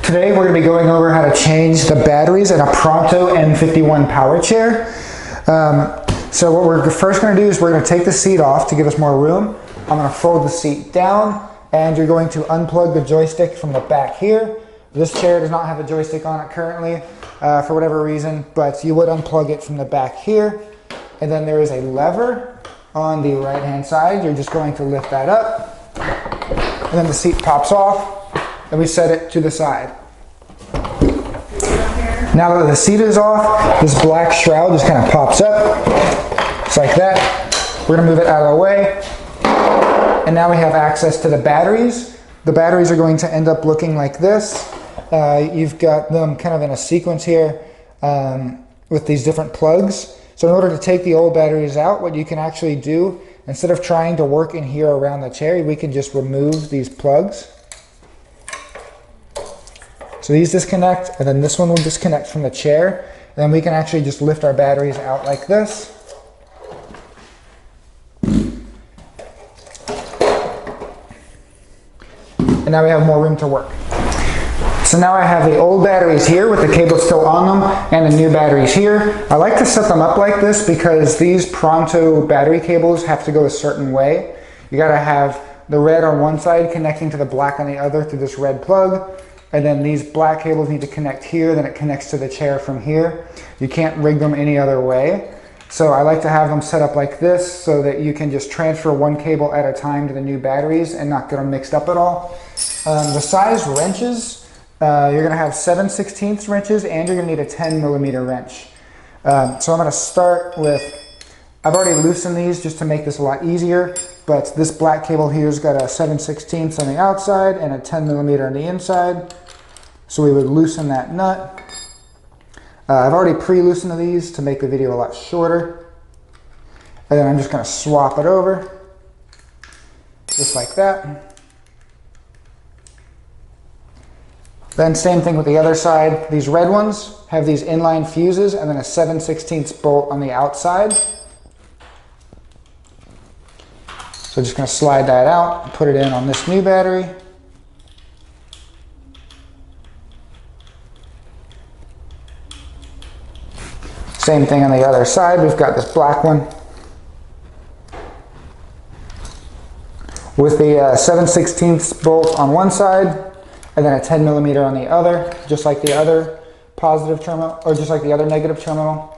Today we're going to be going over how to change the batteries in a Pronto M51 power chair. So what we're first going to do is we're going to take the seat off to give us more room. I'm going to fold the seat down and you're going to unplug the joystick from the back here. This chair does not have a joystick on it currently for whatever reason, but you would unplug it from the back here. And then there is a lever on the right hand side. You're just going to lift that up and then the seat pops off and we set it to the side. Now that the seat is off, this black shroud just kind of pops up, just like that. We're gonna move it out of the way. And now we have access to the batteries. The batteries are going to end up looking like this. You've got them kind of in a sequence here with these different plugs. So in order to take the old batteries out, what you can actually do, instead of trying to work in here around the chair, we can just remove these plugs. So these disconnect, and then this one will disconnect from the chair. And then we can actually just lift our batteries out like this. And now we have more room to work. So now I have the old batteries here with the cable still on them and the new batteries here. I like to set them up like this because these Pronto battery cables have to go a certain way. You gotta have the red on one side connecting to the black on the other through this red plug. And then these black cables need to connect here, then it connects to the chair from here. You can't rig them any other way. So I like to have them set up like this so that you can just transfer one cable at a time to the new batteries and not get them mixed up at all. The size wrenches, you're gonna have 7/16 wrenches and you're gonna need a 10mm wrench. So I'm gonna start with, I've already loosened these just to make this a lot easier, but this black cable here's got a 7/16 on the outside and a 10mm on the inside. So we would loosen that nut. I've already pre-loosened these to make the video a lot shorter. And then I'm just gonna swap it over, just like that. Then same thing with the other side. These red ones have these inline fuses and then a 7/16 bolt on the outside. So just gonna slide that out and put it in on this new battery. Same thing on the other side. We've got this black one with the 7/16 bolt on one side and then a 10mm on the other, just like the other positive terminal, or just like the other negative terminal.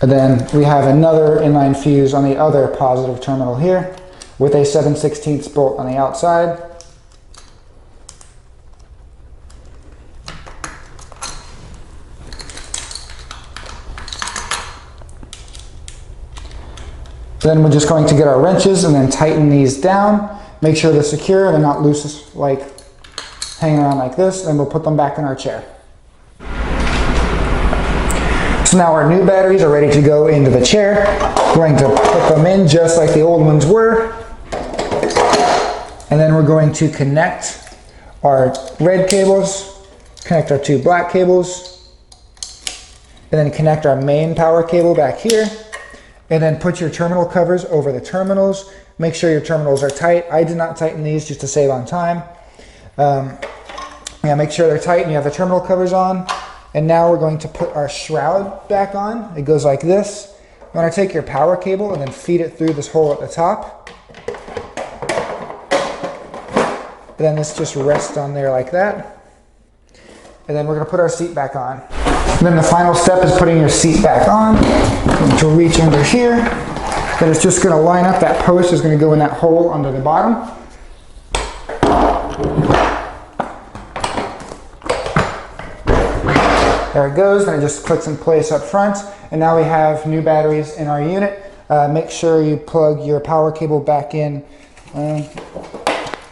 And then we have another inline fuse on the other positive terminal here with a 7/16 bolt on the outside. Then we're just going to get our wrenches and then tighten these down. Make sure they're secure, they're not loose, like hanging around like this, and we'll put them back in our chair. So now our new batteries are ready to go into the chair. We're going to put them in just like the old ones were. And then we're going to connect our red cables, connect our two black cables, and then connect our main power cable back here. And then put your terminal covers over the terminals. Make sure your terminals are tight. I did not tighten these just to save on time. Yeah, make sure they're tight and you have the terminal covers on. And now we're going to put our shroud back on. It goes like this. You want to take your power cable and then feed it through this hole at the top. And then this just rests on there like that. And then we're going to put our seat back on. And then the final step is putting your seat back on. To reach under here. Then it's just going to line up. That post is going to go in that hole under the bottom. There it goes, and it just clicks in place up front. And now we have new batteries in our unit. Make sure you plug your power cable back in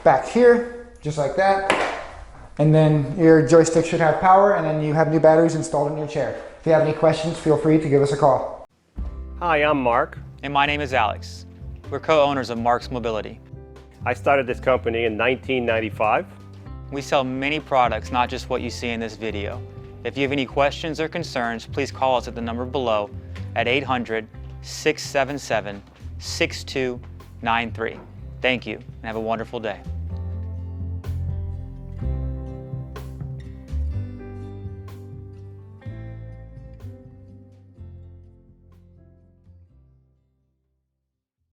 back here, just like that. And then your joystick should have power, and then you have new batteries installed in your chair. If you have any questions, feel free to give us a call. Hi, I'm Mark. And my name is Alex. We're co-owners of Marc's Mobility. I started this company in 1995. We sell many products, not just what you see in this video. If you have any questions or concerns, please call us at the number below at 800-677-5555. M6193. Thank you and have a wonderful day.